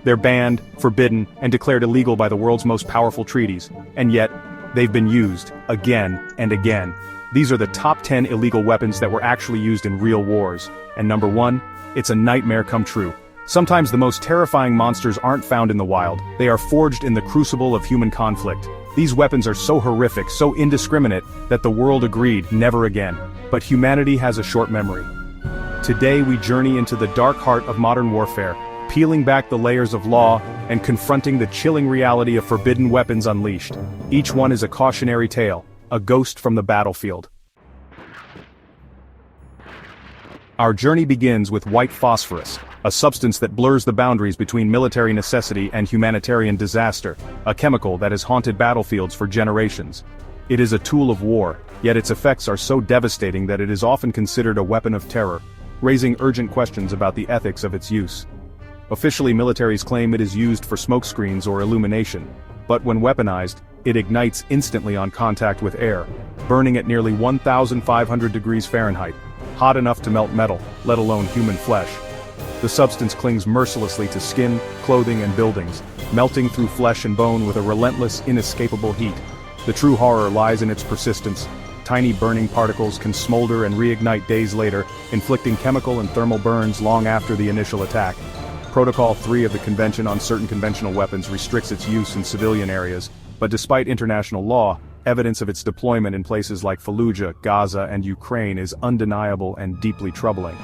They're banned, forbidden, and declared illegal by the world's most powerful treaties, and yet, they've been used, again and again. These are the top 10 illegal weapons that were actually used in real wars, and number 1, it's a nightmare come true. Sometimes the most terrifying monsters aren't found in the wild, they are forged in the crucible of human conflict. These weapons are so horrific, so indiscriminate, that the world agreed never again. But humanity has a short memory. Today we journey into the dark heart of modern warfare, peeling back the layers of law, and confronting the chilling reality of forbidden weapons unleashed. Each one is a cautionary tale, a ghost from the battlefield. Our journey begins with white phosphorus, a substance that blurs the boundaries between military necessity and humanitarian disaster, a chemical that has haunted battlefields for generations. It is a tool of war, yet its effects are so devastating that it is often considered a weapon of terror, raising urgent questions about the ethics of its use. Officially, militaries claim it is used for smokescreens or illumination, but when weaponized, it ignites instantly on contact with air, burning at nearly 1,500 degrees Fahrenheit, hot enough to melt metal, let alone human flesh. The substance clings mercilessly to skin, clothing, and buildings, melting through flesh and bone with a relentless, inescapable heat. The true horror lies in its persistence. Tiny burning particles can smolder and reignite days later, inflicting chemical and thermal burns long after the initial attack. Protocol 3 of the Convention on Certain Conventional Weapons restricts its use in civilian areas, but despite international law, evidence of its deployment in places like Fallujah, Gaza, and Ukraine is undeniable and deeply troubling.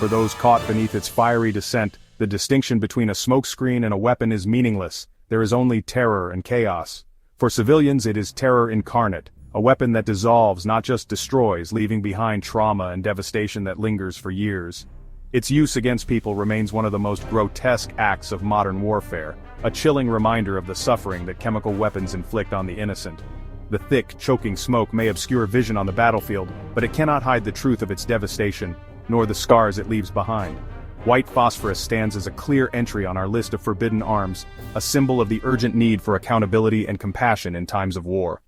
For those caught beneath its fiery descent, the distinction between a smokescreen and a weapon is meaningless. There is only terror and chaos. For civilians, it is terror incarnate, a weapon that dissolves, not just destroys, leaving behind trauma and devastation that lingers for years. Its use against people remains one of the most grotesque acts of modern warfare, a chilling reminder of the suffering that chemical weapons inflict on the innocent. The thick, choking smoke may obscure vision on the battlefield, but it cannot hide the truth of its devastation, nor the scars it leaves behind. White phosphorus stands as a clear entry on our list of forbidden arms, a symbol of the urgent need for accountability and compassion in times of war.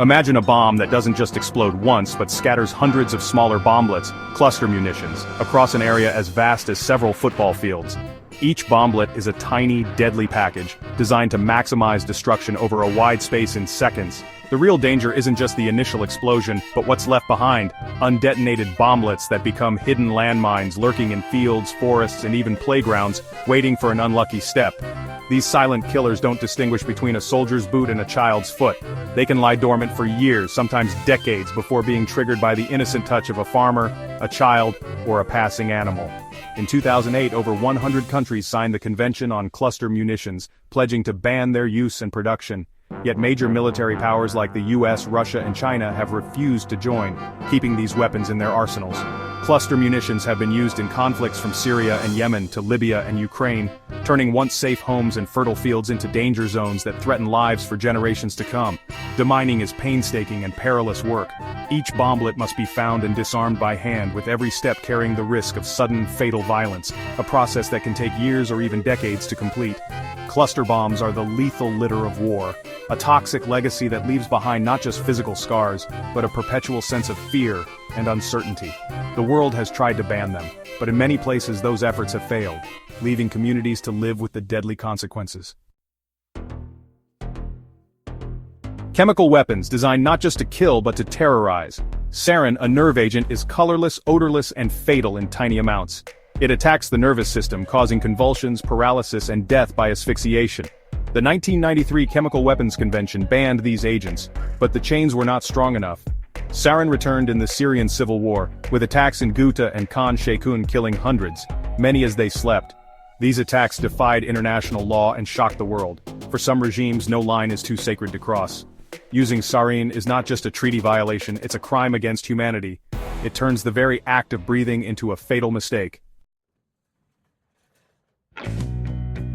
Imagine a bomb that doesn't just explode once but scatters hundreds of smaller bomblets, cluster munitions, across an area as vast as several football fields. Each bomblet is a tiny, deadly package, designed to maximize destruction over a wide space in seconds. The real danger isn't just the initial explosion, but what's left behind, undetonated bomblets that become hidden landmines lurking in fields, forests, and even playgrounds, waiting for an unlucky step. These silent killers don't distinguish between a soldier's boot and a child's foot. They can lie dormant for years, sometimes decades, before being triggered by the innocent touch of a farmer, a child, or a passing animal. In 2008, over 100 countries signed the Convention on Cluster Munitions, pledging to ban their use and production. Yet major military powers like the US, Russia, and China have refused to join, keeping these weapons in their arsenals. Cluster munitions have been used in conflicts from Syria and Yemen to Libya and Ukraine, turning once safe homes and fertile fields into danger zones that threaten lives for generations to come. Demining is painstaking and perilous work. Each bomblet must be found and disarmed by hand, with every step carrying the risk of sudden, fatal violence, a process that can take years or even decades to complete. Cluster bombs are the lethal litter of war, a toxic legacy that leaves behind not just physical scars, but a perpetual sense of fear and uncertainty. The world has tried to ban them, but in many places those efforts have failed, leaving communities to live with the deadly consequences. Chemical weapons designed not just to kill but to terrorize. Sarin, a nerve agent, is colorless, odorless, and fatal in tiny amounts. It attacks the nervous system, causing convulsions, paralysis, and death by asphyxiation. The 1993 Chemical Weapons Convention banned these agents, but the chains were not strong enough. Sarin returned in the Syrian civil war, with attacks in Ghouta and Khan Sheikhoun killing hundreds, many as they slept. These attacks defied international law and shocked the world. For some regimes, no line is too sacred to cross. Using sarin is not just a treaty violation, it's a crime against humanity. It turns the very act of breathing into a fatal mistake.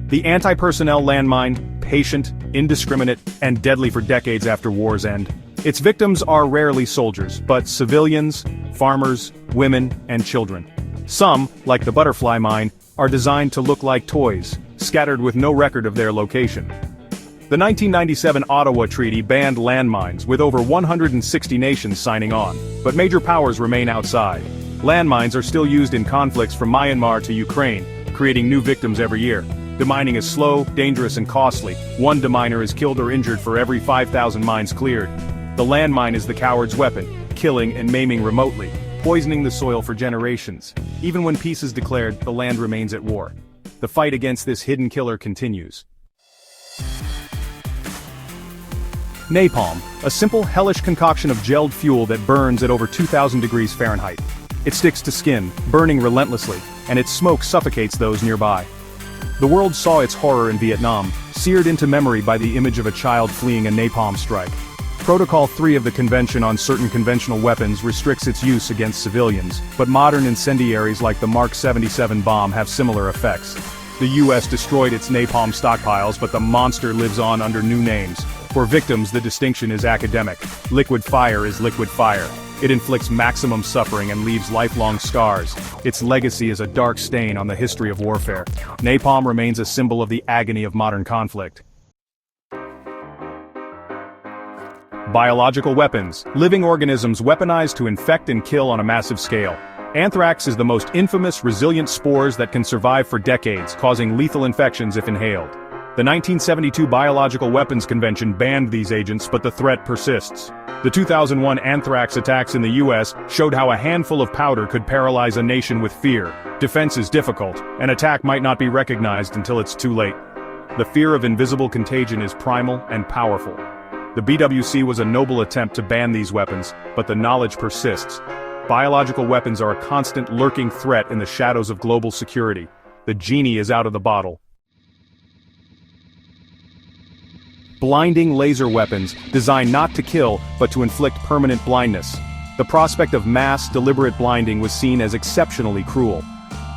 The anti-personnel landmine, patient, indiscriminate, and deadly for decades after war's end. Its victims are rarely soldiers, but civilians, farmers, women, and children. Some, like the butterfly mine, are designed to look like toys, scattered with no record of their location. The 1997 Ottawa Treaty banned landmines, with over 160 nations signing on, but major powers remain outside. Landmines are still used in conflicts from Myanmar to Ukraine, creating new victims every year. Demining is slow, dangerous and costly. One deminer is killed or injured for every 5,000 mines cleared. The landmine is the coward's weapon, killing and maiming remotely, poisoning the soil for generations. Even when peace is declared, the land remains at war. The fight against this hidden killer continues. Napalm, a simple, hellish concoction of gelled fuel that burns at over 2,000 degrees Fahrenheit. It sticks to skin, burning relentlessly, and its smoke suffocates those nearby. The world saw its horror in Vietnam, seared into memory by the image of a child fleeing a napalm strike. Protocol 3 of the Convention on Certain Conventional Weapons restricts its use against civilians, but modern incendiaries like the Mark 77 bomb have similar effects. The US destroyed its napalm stockpiles, but the monster lives on under new names. For victims, the distinction is academic. Liquid fire is liquid fire. It inflicts maximum suffering and leaves lifelong scars. Its legacy is a dark stain on the history of warfare. Napalm remains a symbol of the agony of modern conflict. Biological weapons, living organisms weaponized to infect and kill on a massive scale. Anthrax is the most infamous resilient spores that can survive for decades, causing lethal infections if inhaled. The 1972 Biological Weapons Convention banned these agents, but the threat persists. The 2001 anthrax attacks in the US showed how a handful of powder could paralyze a nation with fear. Defense is difficult. An attack might not be recognized until it's too late. The fear of invisible contagion is primal and powerful. The BWC was a noble attempt to ban these weapons, but the knowledge persists. Biological weapons are a constant lurking threat in the shadows of global security. The genie is out of the bottle. Blinding laser weapons, designed not to kill, but to inflict permanent blindness. The prospect of mass, deliberate blinding was seen as exceptionally cruel.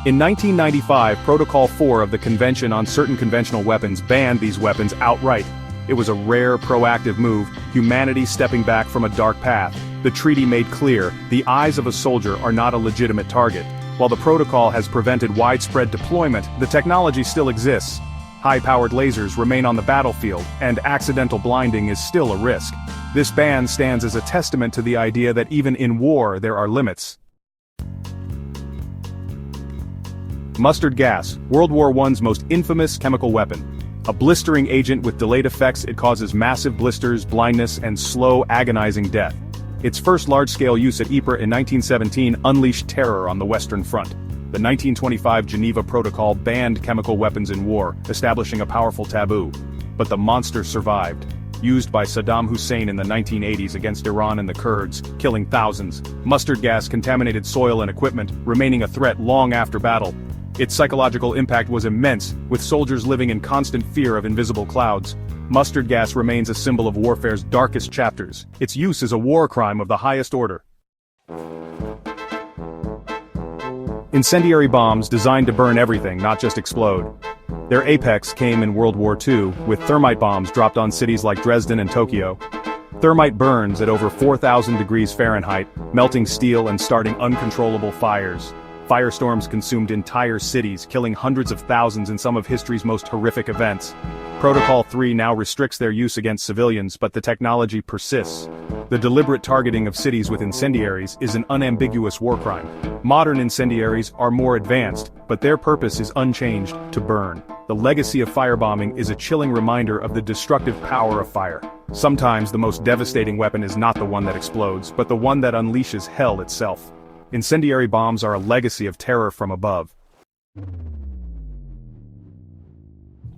In 1995, Protocol 4 of the Convention on Certain Conventional Weapons banned these weapons outright. It was a rare, proactive move, humanity stepping back from a dark path. The treaty made clear, the eyes of a soldier are not a legitimate target. While the protocol has prevented widespread deployment, the technology still exists. High-powered lasers remain on the battlefield, and accidental blinding is still a risk. This ban stands as a testament to the idea that even in war there are limits. Mustard gas, World War I's most infamous chemical weapon. A blistering agent with delayed effects, it causes massive blisters, blindness, and slow, agonizing death. Its first large-scale use at Ypres in 1917 unleashed terror on the Western Front. The 1925 Geneva Protocol banned chemical weapons in war, establishing a powerful taboo. But the monster survived. Used by Saddam Hussein in the 1980s against Iran and the Kurds, killing thousands. Mustard gas contaminated soil and equipment, remaining a threat long after battle. Its psychological impact was immense, with soldiers living in constant fear of invisible clouds. Mustard gas remains a symbol of warfare's darkest chapters. Its use is a war crime of the highest order. Incendiary bombs designed to burn everything, not just explode. Their apex came in World War II, with thermite bombs dropped on cities like Dresden and Tokyo. Thermite burns at over 4,000 degrees Fahrenheit, melting steel and starting uncontrollable fires. Firestorms consumed entire cities, killing hundreds of thousands in some of history's most horrific events. Protocol 3 now restricts their use against civilians, but the technology persists. The deliberate targeting of cities with incendiaries is an unambiguous war crime. Modern incendiaries are more advanced, but their purpose is unchanged: to burn. The legacy of firebombing is a chilling reminder of the destructive power of fire. Sometimes the most devastating weapon is not the one that explodes, but the one that unleashes hell itself. Incendiary bombs are a legacy of terror from above.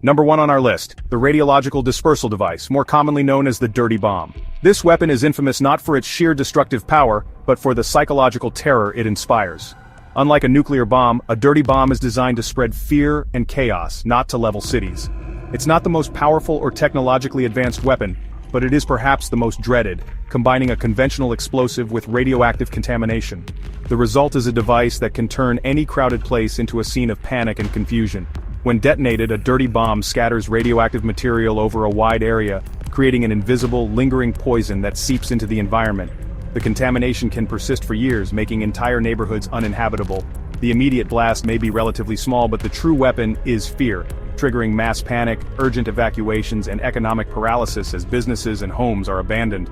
Number 1 on our list, the radiological dispersal device, more commonly known as the dirty bomb. This weapon is infamous not for its sheer destructive power, but for the psychological terror it inspires. Unlike a nuclear bomb, a dirty bomb is designed to spread fear and chaos, not to level cities. It's not the most powerful or technologically advanced weapon, but it is perhaps the most dreaded, combining a conventional explosive with radioactive contamination. The result is a device that can turn any crowded place into a scene of panic and confusion. When detonated, a dirty bomb scatters radioactive material over a wide area, creating an invisible, lingering poison that seeps into the environment. The contamination can persist for years, making entire neighborhoods uninhabitable. The immediate blast may be relatively small, but the true weapon is fear, triggering mass panic, urgent evacuations, and economic paralysis as businesses and homes are abandoned.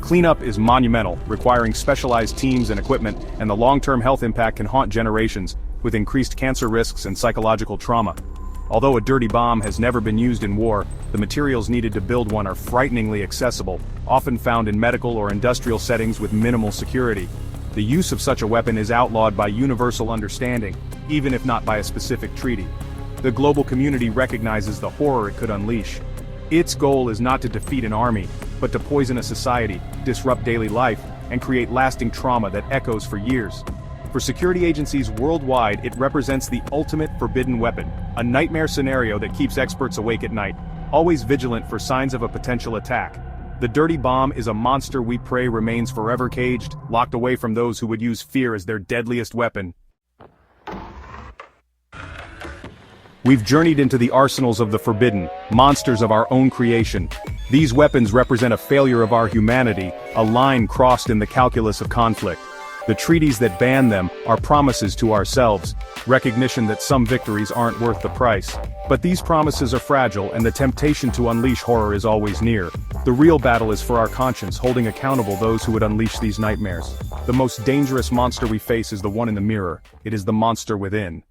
Cleanup is monumental, requiring specialized teams and equipment, and the long-term health impact can haunt generations, with increased cancer risks and psychological trauma. Although a dirty bomb has never been used in war, the materials needed to build one are frighteningly accessible, often found in medical or industrial settings with minimal security. The use of such a weapon is outlawed by universal understanding, even if not by a specific treaty. The global community recognizes the horror it could unleash. Its goal is not to defeat an army, but to poison a society, disrupt daily life, and create lasting trauma that echoes for years. For security agencies worldwide, it represents the ultimate forbidden weapon, a nightmare scenario that keeps experts awake at night, always vigilant for signs of a potential attack. The dirty bomb is a monster we pray remains forever caged, locked away from those who would use fear as their deadliest weapon. We've journeyed into the arsenals of the forbidden, monsters of our own creation. These weapons represent a failure of our humanity, a line crossed in the calculus of conflict. The treaties that ban them are promises to ourselves, recognition that some victories aren't worth the price. But these promises are fragile, and the temptation to unleash horror is always near. The real battle is for our conscience, holding accountable those who would unleash these nightmares. The most dangerous monster we face is the one in the mirror. It is the monster within.